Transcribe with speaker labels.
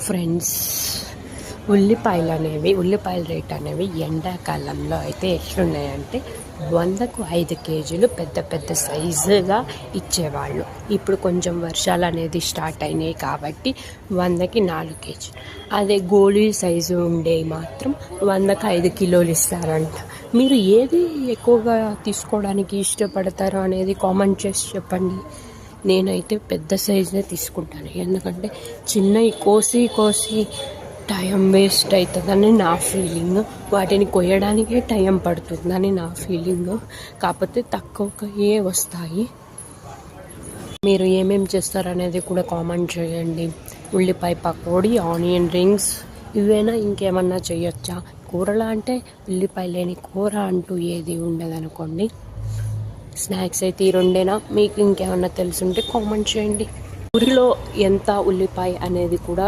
Speaker 1: Friends, ఉల్లిపాయల rate అనేవి ఎండాకాలంలో అయితే ఎట్లున్నాయంటే 100కు 5 కేజీలు పెద్ద పెద్ద సైజుగా ఇచ్చేవాళ్ళు. ఇప్పుడు కొంచెం వర్షాలు అనేది స్టార్ట్ అయినాయి కాబట్టి 100కి 4 కేజీలు. అదే గోళీ సైజు ఉండేవి మాత్రం 100కి 5 కిలోలు ఇస్తారంట. మీరు ఏది ఎక్కువగా తీసుకోవడానికి ఇష్టపడతారో అనేది కామెంట్ చేసి చెప్పండి. నేనైతే పెద్ద సైజునే తీసుకుంటాను, ఎందుకంటే చిన్నవి కోసి టైం వేస్ట్ అవుతుందని నా ఫీలింగ్. వాటిని కొయ్యడానికే టైం పడుతుందని నా ఫీలింగ్. కాకపోతే తక్కువకే వస్తాయి. మీరు ఏమేమి చేస్తారనేది కూడా కామెంట్ చేయండి. ఉల్లిపాయ పకోడీ, ఆనియన్ రింగ్స్ ఇవేనా, ఇంకేమన్నా చేయొచ్చా? కూరలా అంటే ఉల్లిపాయ లేని కూర అంటూ ఏది ఉండదనుకోండి. స్నాక్స్ అయితే ఈ రెండేనా? మీకు ఇంకేమన్నా తెలుసుంటే కామెంట్ చేయండి. ఊరిలో ఎంత ఉల్లిపాయ అనేది కూడా